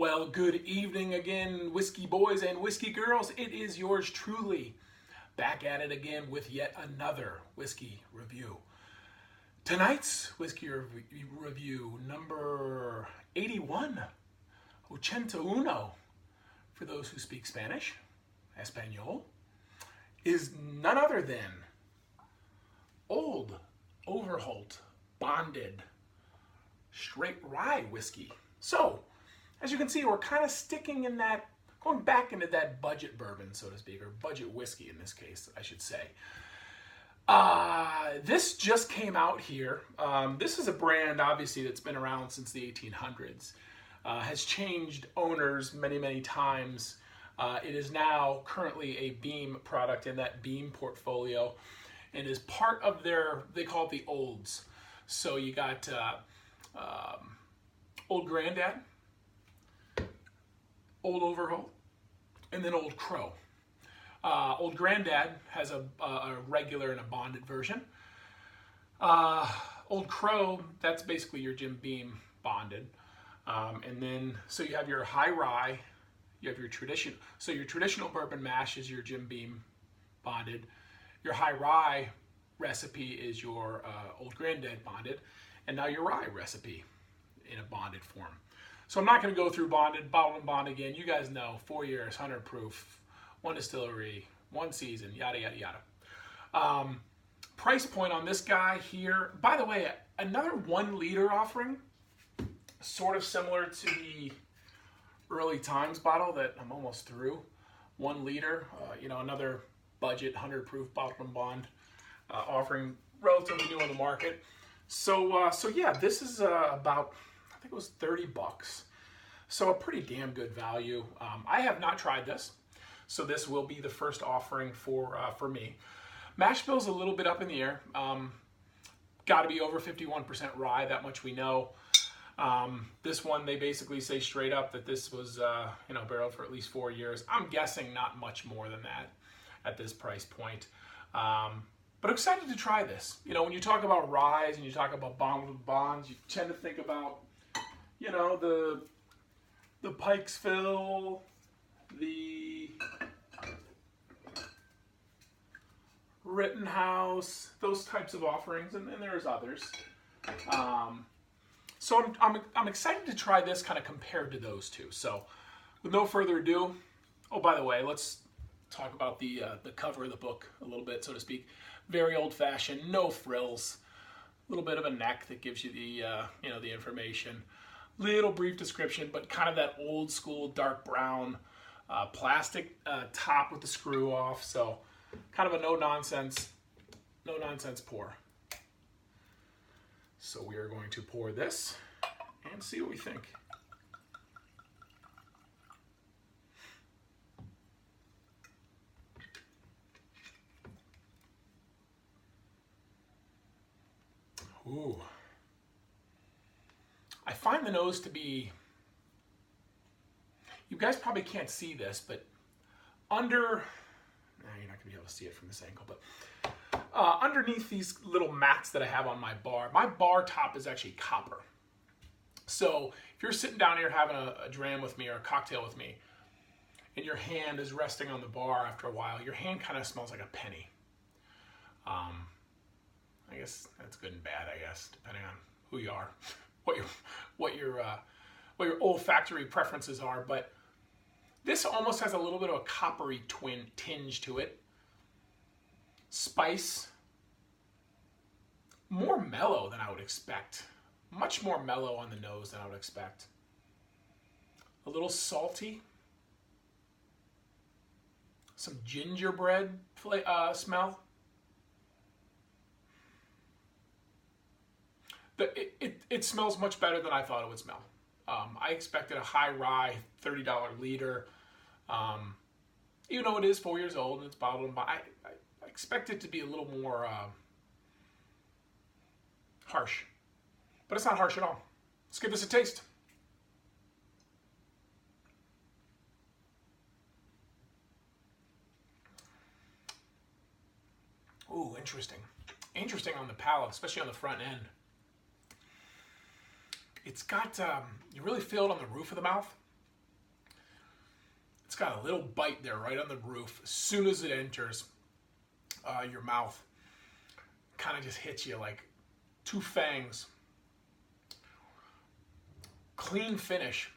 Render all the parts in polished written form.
Well, good evening again, whiskey boys and whiskey girls. It is yours truly, back at it again with yet another whiskey review. Tonight's whiskey review, number 81, Uno, for those who speak Spanish, Espanol, is none other than Old Overholt Bonded Straight Rye Whiskey. So, as you can see, we're kind of sticking in that, going back into that budget bourbon, so to speak, or budget whiskey in this case, I should say. This just came out here. This is a brand, obviously, that's been around since the 1800s. Has changed owners many, many times. It is now currently a Beam product in that Beam portfolio, and is part of their, they call it the Olds. So you got Old Granddad, Old Overholt, and then Old Crow. Old Granddad has a regular and a bonded version. Old Crow, that's basically your Jim Beam bonded. And then, so you have your high rye, you have your traditional, so your traditional bourbon mash is your Jim Beam bonded. Your high rye recipe is your Old Granddad bonded. And now your rye recipe in a bonded form. So I'm not going to go through bonded, bottled and bond again. You guys know, 4 years, 100 proof, one distillery, one season, yada, yada, yada. Price point on this guy here, by the way, another 1 liter offering, sort of similar to the Early Times bottle that I'm almost through. 1 liter, another budget, 100 proof bottled and bond offering, relatively new on the market. So yeah, this is about, I think it was 30 bucks. So a pretty damn good value. I have not tried this, so this will be the first offering for me. Mash bill's a little bit up in the air. Got to be over 51% rye, that much we know. This one, they basically say straight up that this was barreled for at least 4 years. I'm guessing not much more than that at this price point. But excited to try this. When you talk about ryes and you talk about bonds, you tend to think about, the Pikesville, the Rittenhouse, those types of offerings, and there's others. So I'm excited to try this kind of compared to those two. So with no further ado, oh, by the way, let's talk about the cover of the book a little bit, so to speak. Very old-fashioned, no frills, a little bit of a neck that gives you the the information. Little brief description, but kind of that old school dark brown plastic top with the screw off. So kind of a no nonsense pour. So we are going to pour this and see what we think. Ooh. I find the nose to be, you guys probably can't see this, but you're not going to be able to see it from this angle, but underneath these little mats that I have on my bar top is actually copper. So if you're sitting down here having a dram with me or a cocktail with me, and your hand is resting on the bar after a while, your hand kind of smells like a penny. I guess that's good and bad, depending on who you are, what your olfactory preferences are. But this almost has a little bit of a coppery tinge to it. Spice, more mellow than I would expect. Much more mellow on the nose than I would expect. A little salty. Some gingerbread smell. It smells much better than I thought it would smell. I expected a high rye, $30 liter. Even though it is 4 years old and it's bottled and I expect it to be a little more harsh. But it's not harsh at all. Let's give this a taste. Ooh, interesting. Interesting on the palate, especially on the front end. It's got, you really feel it on the roof of the mouth. got a little bite there right on the roof. As soon as it enters your mouth, kind of just hits you like two fangs. Clean finish.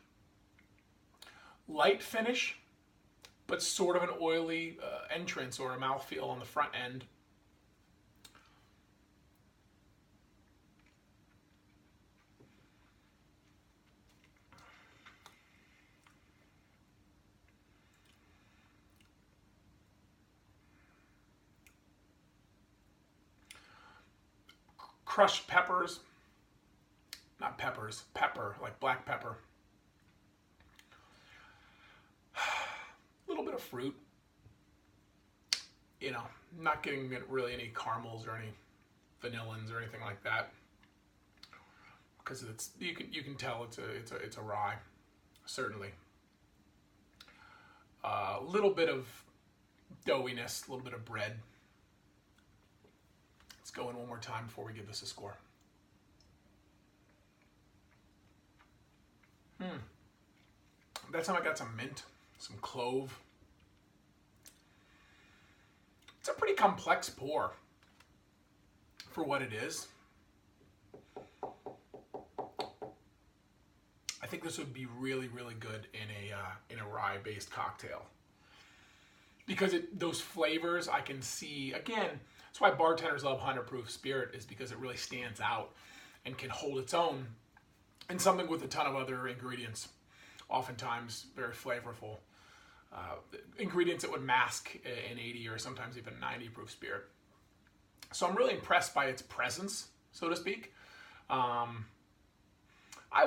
Light finish, but sort of an oily entrance or a mouthfeel on the front end. Crushed peppers, not peppers, pepper, like black pepper. A little bit of fruit. You know, not getting really any caramels or any vanillins or anything like that, because it's you can tell it's a rye, certainly. A little bit of doughiness, a little bit of bread. Let's go in one more time before we give this a score. That time I got some mint, some clove. It's a pretty complex pour for what it is. I think this would be really, really good in a rye-based cocktail, because those flavors I can see. Again, that's why bartenders love 100 proof spirit, is because it really stands out and can hold its own in something with a ton of other ingredients, oftentimes very flavorful ingredients that would mask an 80 or sometimes even 90 proof spirit. So I'm really impressed by its presence, so to speak. I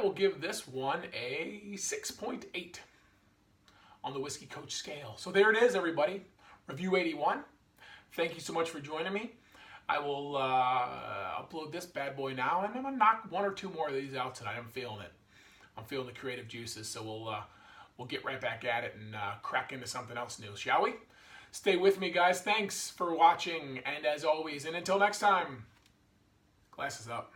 will give this one a 6.8 on the Whiskey Coach scale. So there it is, everybody. Review 81. Thank you so much for joining me. I will upload this bad boy now, and I'm going to knock one or two more of these out tonight. I'm feeling it. I'm feeling the creative juices, so we'll get right back at it and crack into something else new, shall we? Stay with me, guys. Thanks for watching, and as always, and until next time, glasses up.